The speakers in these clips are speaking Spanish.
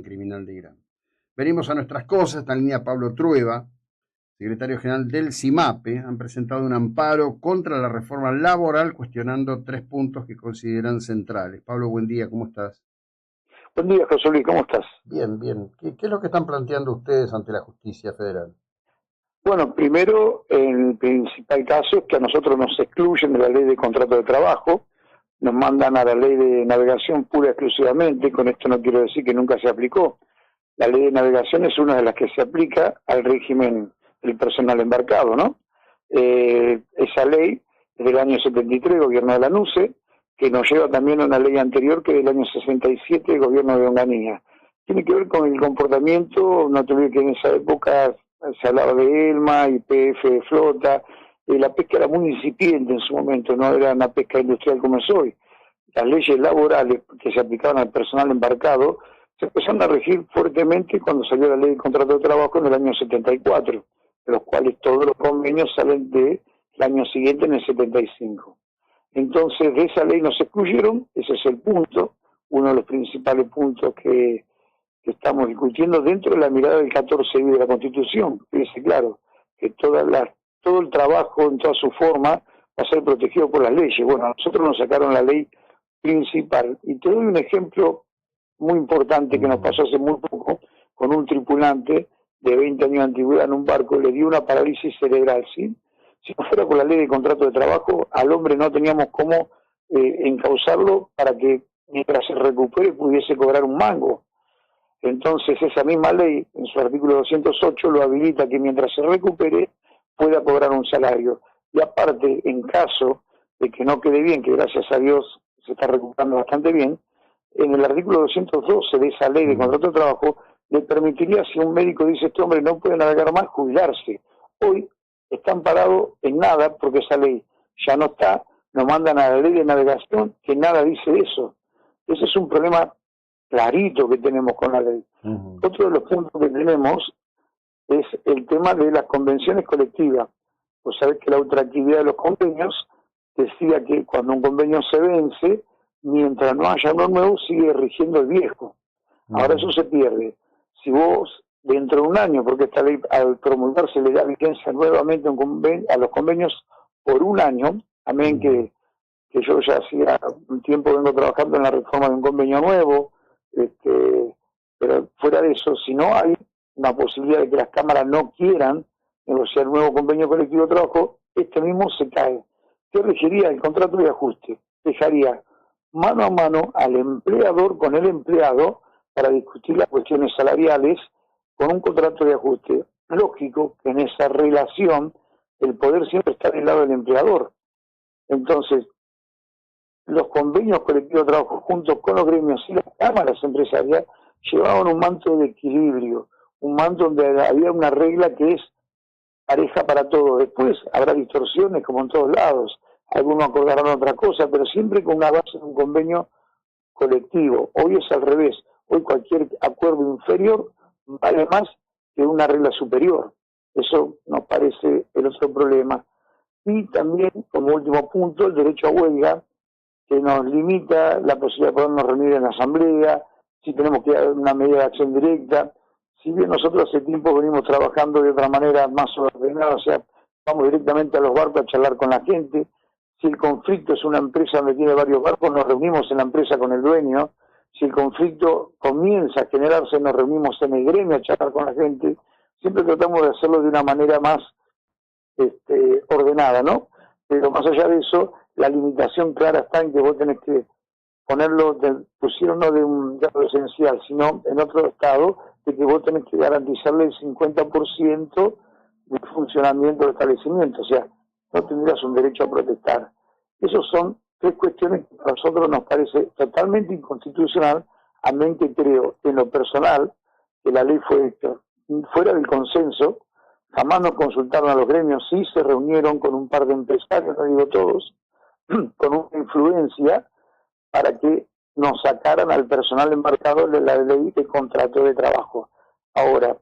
criminal de Irán. Venimos a nuestras cosas, está en línea Pablo Trueba, secretario general del CIMAPE. Han presentado un amparo contra la reforma laboral cuestionando 3 puntos que consideran centrales. Pablo, buen día, ¿cómo estás? Buen día, José Luis, ¿cómo estás? Bien, bien. ¿Qué es lo que están planteando ustedes ante la justicia federal? Bueno, primero, el principal caso es que a nosotros nos excluyen de la ley de contrato de trabajo, nos mandan a la ley de navegación pura y exclusivamente. Con esto no quiero decir que nunca se aplicó. La ley de navegación es una de las que se aplica al régimen del personal embarcado, ¿no? Esa ley es del año 73, gobierno de la NUCE, que nos lleva también a una ley anterior que es del año 67, gobierno de Onganía. Tiene que ver con el comportamiento. No te olvides que en esa época se hablaba de ELMA, YPF de flota. La pesca era muy incipiente en su momento, no era una pesca industrial como es hoy. Las leyes laborales que se aplicaban al personal embarcado se empezaron a regir fuertemente cuando salió la ley de contrato de trabajo en el año 74, de los cuales todos los convenios salen del año siguiente, en el 75. Entonces, de esa ley nos excluyeron. Ese es el punto, uno de los principales puntos que estamos discutiendo dentro de la mirada del 14I de la Constitución. Fíjese, claro, que todo el trabajo en toda su forma va a ser protegido por las leyes. Bueno, a nosotros nos sacaron la ley principal. Y te doy un ejemplo muy importante que nos pasó hace muy poco con un tripulante de 20 años de antigüedad en un barco. Le dio una parálisis cerebral, ¿sí? Si no fuera por la ley de contrato de trabajo, al hombre no teníamos cómo encauzarlo para que mientras se recupere pudiese cobrar un mango. Entonces esa misma ley, en su artículo 208, lo habilita que mientras se recupere pueda cobrar un salario. Y aparte, en caso de que no quede bien, que gracias a Dios se está recuperando bastante bien, en el artículo 212 de esa ley de contrato de trabajo le permitiría, si un médico dice este hombre no puede navegar más, jubilarse. Hoy están parados en nada porque esa ley ya no está. Nos mandan a la ley de navegación que nada dice eso. Ese es un problema clarito que tenemos con la ley. Otro de los puntos que tenemos es el tema de las convenciones colectivas. Vos sabés que la ultraactividad de los convenios decía que cuando un convenio se vence, mientras no haya uno nuevo, sigue rigiendo el viejo. Ahora eso se pierde. Si vos, dentro de un año, porque esta ley al promulgarse le da vigencia nuevamente a los convenios por un año, amén que yo ya hacía un tiempo vengo trabajando en la reforma de un convenio nuevo, pero fuera de eso, si no hay una posibilidad de que las cámaras no quieran negociar un nuevo convenio colectivo de trabajo, este mismo se cae. ¿Qué regiría? El contrato de ajuste. Dejaría mano a mano al empleador con el empleado para discutir las cuestiones salariales con un contrato de ajuste. Lógico que en esa relación el poder siempre está del lado del empleador. Entonces, los convenios colectivos de trabajo junto con los gremios y las cámaras empresariales llevaban un manto de equilibrio, un manto donde había una regla que es pareja para todos. Después habrá distorsiones como en todos lados, algunos acordarán otra cosa, pero siempre con una base de un convenio colectivo. Hoy es al revés. Hoy cualquier acuerdo inferior vale más que una regla superior. Eso nos parece el otro problema. Y también, como último punto, el derecho a huelga, que nos limita la posibilidad de podernos reunir en la asamblea, si tenemos que dar una medida de acción directa. Si bien nosotros hace tiempo venimos trabajando de otra manera más ordenada, o sea, vamos directamente a los barcos a charlar con la gente. Si el conflicto es una empresa donde tiene varios barcos, nos reunimos en la empresa con el dueño. Si el conflicto comienza a generarse, nos reunimos en el gremio a charlar con la gente. Siempre tratamos de hacerlo de una manera más ordenada, ¿no? Pero más allá de eso, la limitación clara está en que vos tenés que ponerlo, pusieron no de un dato esencial, sino en otro estado, de que vos tenés que garantizarle el 50% del funcionamiento del establecimiento, o sea, no tendrías un derecho a protestar. Esas son 3 cuestiones que a nosotros nos parece totalmente inconstitucional, a menos que creo, en lo personal, que la ley fue fuera del consenso. Jamás nos consultaron a los gremios, sí se reunieron con un par de empresarios, no digo todos, con una influencia para que nos sacaran al personal embarcado de la ley de contrato de trabajo. Ahora,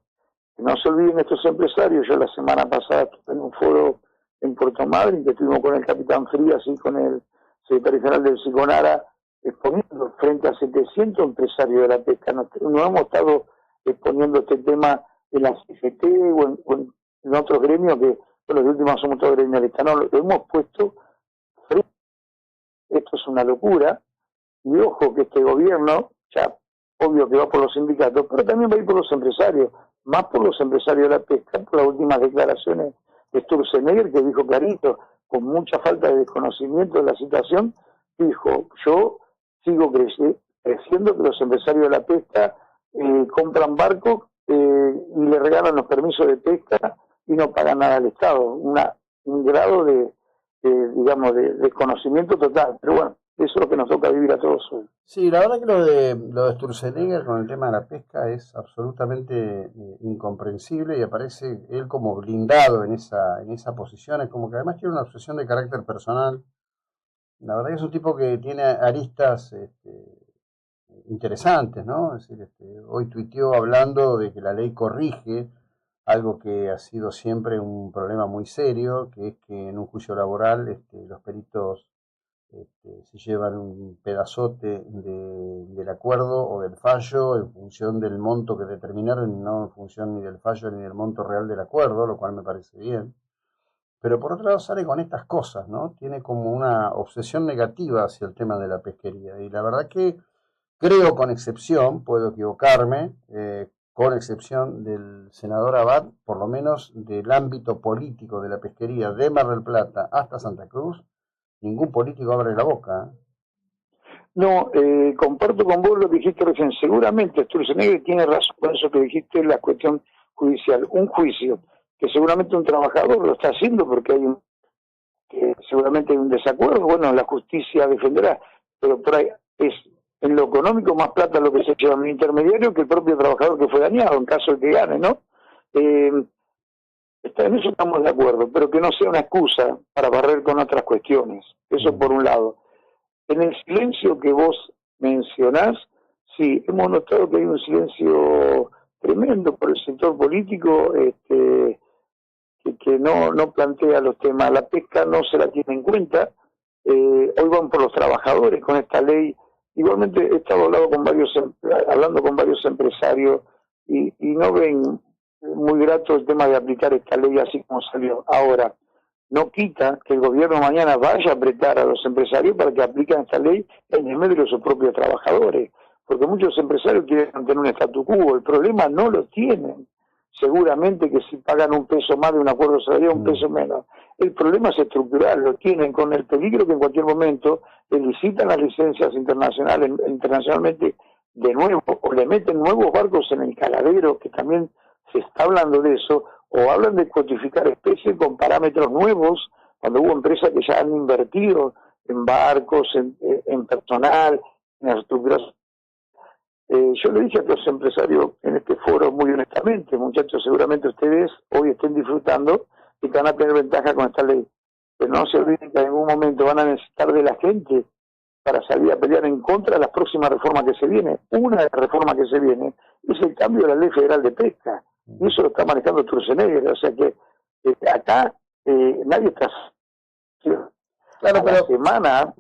que no se olviden estos empresarios. Yo la semana pasada estuve en un foro en Puerto Madryn, que estuvimos con el capitán Frías y con el secretario general del Siconara, exponiendo frente a 700 empresarios de la pesca. No hemos estado exponiendo este tema en la CGT o en otros gremios que, bueno, los últimos somos todos gremialistas. No, lo hemos puesto frente. Esto es una locura. Y ojo que este gobierno, ya obvio que va por los sindicatos, pero también va a ir por los empresarios, más por los empresarios de la pesca, por las últimas declaraciones de Sturzenegger, que dijo clarito, con mucha falta de desconocimiento de la situación, dijo, yo sigo creciendo que los empresarios de la pesca compran barcos y le regalan los permisos de pesca y no pagan nada al Estado. Un grado digamos, de desconocimiento total. Pero bueno, eso es lo que nos toca vivir a todos hoy. Sí, la verdad que lo de Sturzenegger con el tema de la pesca es absolutamente incomprensible y aparece él como blindado en esa posición. Es como que además tiene una obsesión de carácter personal. La verdad que es un tipo que tiene aristas interesantes, ¿no? Es decir, hoy tuiteó hablando de que la ley corrige algo que ha sido siempre un problema muy serio, que es que en un juicio laboral los peritos se llevan un pedazote del acuerdo o del fallo en función del monto que determinaron y no en función ni del fallo ni del monto real del acuerdo, lo cual me parece bien. Pero por otro lado sale con estas cosas, ¿no? Tiene como una obsesión negativa hacia el tema de la pesquería. Y la verdad que creo, con excepción, puedo equivocarme, con excepción del senador Abad, por lo menos del ámbito político de la pesquería de Mar del Plata hasta Santa Cruz, ningún político abre la boca. No, comparto con vos lo que dijiste recién. Seguramente Sturzenegger tiene razón con eso que dijiste, la cuestión judicial. Un juicio que seguramente un trabajador lo está haciendo porque seguramente hay un desacuerdo. Bueno, la justicia defenderá, pero por ahí es en lo económico más plata lo que se lleva en el intermediario que el propio trabajador que fue dañado, en caso de que gane, ¿no? En eso estamos de acuerdo, pero que no sea una excusa para barrer con otras cuestiones. Eso por un lado. En el silencio que vos mencionás, sí, hemos notado que hay un silencio tremendo por el sector político que no plantea los temas. La pesca no se la tiene en cuenta. Hoy van por los trabajadores con esta ley. Igualmente he estado hablando con varios empresarios y no ven muy grato el tema de aplicar esta ley así como salió. Ahora, no quita que el gobierno mañana vaya a apretar a los empresarios para que apliquen esta ley en el medio de sus propios trabajadores, porque muchos empresarios quieren mantener un statu quo, el problema no lo tienen, seguramente que si pagan un peso más de un acuerdo salarial, un peso menos, el problema es estructural, lo tienen con el peligro que en cualquier momento licitan las licencias internacionalmente de nuevo, o le meten nuevos barcos en el caladero, que también se está hablando de eso, o hablan de codificar especies con parámetros nuevos, cuando hubo empresas que ya han invertido en barcos, en personal, en las estructuras. Yo le dije a los empresarios en este foro muy honestamente, muchachos, seguramente ustedes hoy estén disfrutando y que van a tener ventaja con esta ley, pero no se olviden que en algún momento van a necesitar de la gente para salir a pelear en contra de las próximas reformas que se vienen. Una de las reformas que se viene es el cambio de la Ley Federal de Pesca, y eso lo está manejando Sturzenegger, o sea que acá nadie está... Claro,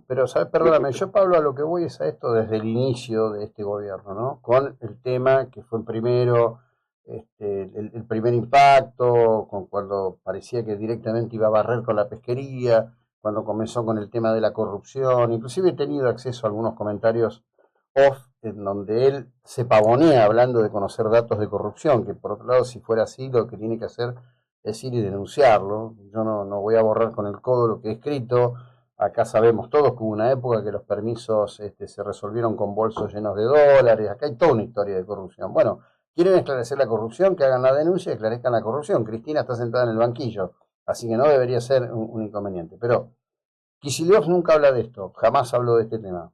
pero ¿sabes? Perdóname, yo, Pablo, a lo que voy es a esto desde el inicio de este gobierno, ¿no? Con el tema que fue primero, el primer impacto, con cuando parecía que directamente iba a barrer con la pesquería, cuando comenzó con el tema de la corrupción, inclusive he tenido acceso a algunos comentarios off en donde él se pavonea hablando de conocer datos de corrupción, que por otro lado, si fuera así, lo que tiene que hacer es ir y denunciarlo. Yo no voy a borrar con el codo lo que he escrito. Acá sabemos todos que hubo una época que los permisos se resolvieron con bolsos llenos de dólares. Acá hay toda una historia de corrupción. Bueno, quieren esclarecer la corrupción, que hagan la denuncia y esclarezcan la corrupción. Cristina está sentada en el banquillo, así que no debería ser un inconveniente. Pero Kicillof nunca habla de esto, jamás habló de este tema.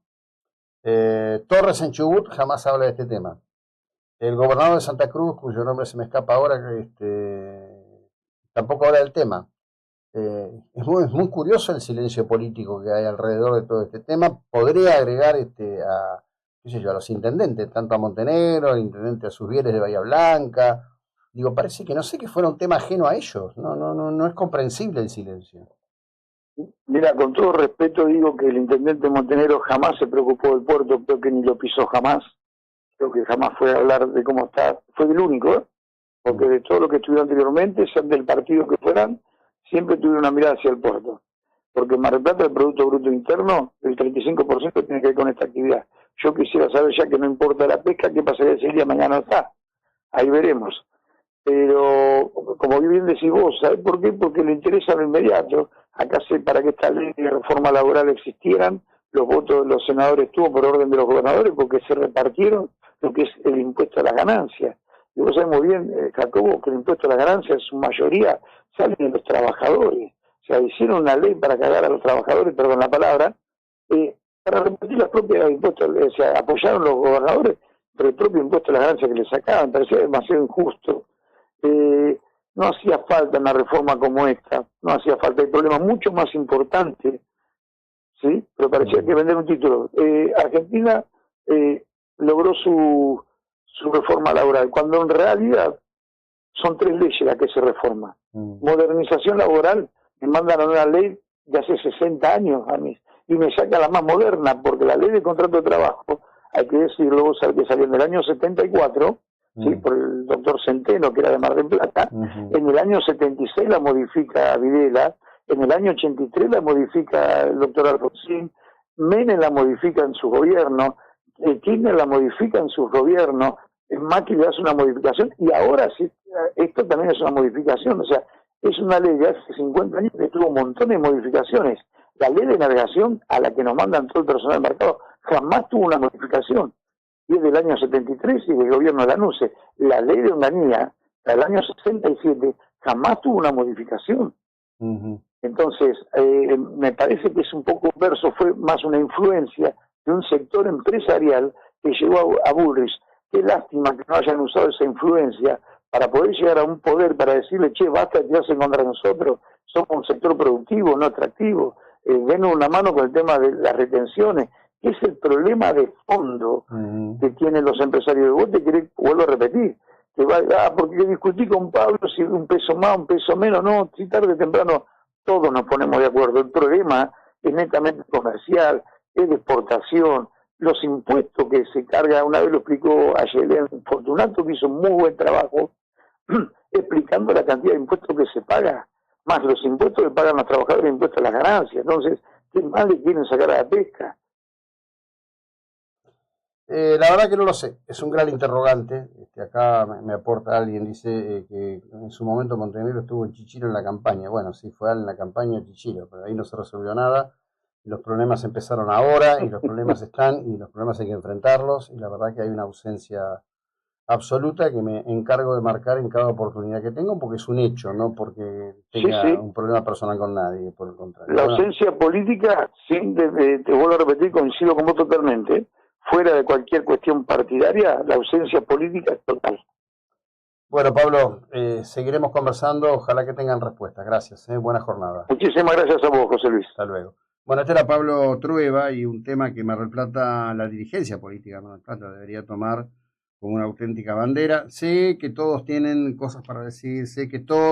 Torres en Chubut jamás habla de este tema. El gobernador de Santa Cruz, cuyo nombre se me escapa ahora, tampoco habla del tema. Es muy curioso el silencio político que hay alrededor de todo este tema. Podría agregar a los intendentes, tanto a Montenegro, al intendente a Susbieres de Bahía Blanca. Digo, parece que no sé que fuera un tema ajeno a ellos. No es comprensible el silencio. Mira, con todo respeto digo que el intendente Montenegro jamás se preocupó del puerto, creo que ni lo pisó jamás, creo que jamás fue a hablar de cómo está, fue el único, ¿eh? Porque de todo lo que estuvieron anteriormente, sean del partido que fueran, siempre tuvieron una mirada hacia el puerto. Porque en Mar del Plata el Producto Bruto Interno, el 35% tiene que ver con esta actividad. Yo quisiera saber, ya que no importa la pesca, qué pasaría si el día de mañana no está. Ahí veremos. Pero, como bien decís vos, ¿sabés por qué? Porque le interesa lo inmediato. Acá sé para que esta ley de reforma laboral existieran, los votos de los senadores estuvo por orden de los gobernadores porque se repartieron lo que es el impuesto a las ganancias. Y vos sabés muy bien, Jacobo, que el impuesto a las ganancias, su mayoría, sale de los trabajadores. O sea, hicieron una ley para cagar a los trabajadores, perdón la palabra, para repartir las propias impuestos, o sea, apoyaron los gobernadores por el propio impuesto a las ganancias que le sacaban, parecía demasiado injusto. No hacía falta una reforma como esta, no hacía falta, hay problemas mucho más importantes, ¿sí? Pero parecía que vender un título. Argentina logró su reforma laboral, cuando en realidad son 3 leyes las que se reforman. Modernización laboral, me mandan a una ley de hace 60 años a mí, y me saca la más moderna, porque la ley de contrato de trabajo, hay que decirlo, vos sabés que salió en el año 74, ¿sí? Por el doctor Centeno, que era de Mar del Plata. En el año 76 la modifica Videla, en el año 83 la modifica el doctor Alfonsín, Menem la modifica en su gobierno, Kirchner la modifica en su gobierno, Macri le hace una modificación, y ahora sí, esto también es una modificación. O sea, es una ley de hace 50 años que tuvo montones de modificaciones. La ley de navegación, a la que nos mandan todo el personal marcado, jamás tuvo una modificación, y es del año 73 y del gobierno de Lanuse. La ley de Onganía, del año 67, jamás tuvo una modificación. Entonces, me parece que es un poco verso, fue más una influencia de un sector empresarial que llegó a Bullrich. Qué lástima que no hayan usado esa influencia para poder llegar a un poder, para decirle, che, basta de tirarse contra nosotros, somos un sector productivo, no atractivo, denos una mano con el tema de las retenciones, que es el problema de fondo que tienen los empresarios. Vos te querés, vuelvo a repetir, que porque discutí con Pablo si un peso más, un peso menos, no, si tarde o temprano todos nos ponemos de acuerdo. El problema es netamente comercial, es de exportación, los impuestos que se carga, una vez lo explicó ayer Fortunato, que hizo un muy buen trabajo explicando la cantidad de impuestos que se paga, más los impuestos que pagan los trabajadores, impuestos a las ganancias. Entonces, ¿qué más le quieren sacar a la pesca? La verdad que no lo sé, es un gran interrogante. Acá me aporta alguien, dice que en su momento Montenegro estuvo en Chichilo en la campaña. Bueno, sí, fue en la campaña de Chichilo, pero ahí no se resolvió nada. Los problemas empezaron ahora y los problemas están y los problemas hay que enfrentarlos. Y la verdad que hay una ausencia absoluta que me encargo de marcar en cada oportunidad que tengo porque es un hecho, no porque tenga Sí. un problema personal con nadie, por el contrario. La Bueno, ausencia política, sí, te vuelvo a repetir, coincido con vos totalmente. Fuera de cualquier cuestión partidaria, la ausencia política es total. bueno Pablo, seguiremos conversando, ojalá que tengan respuestas. Gracias, buena jornada. Muchísimas gracias a vos, José Luis. Hasta luego. Bueno, este era Pablo Trueba y un tema que Mar del Plata, la dirigencia política de Mar del Plata debería tomar como una auténtica bandera. Sé que todos tienen cosas para decir, sé que todos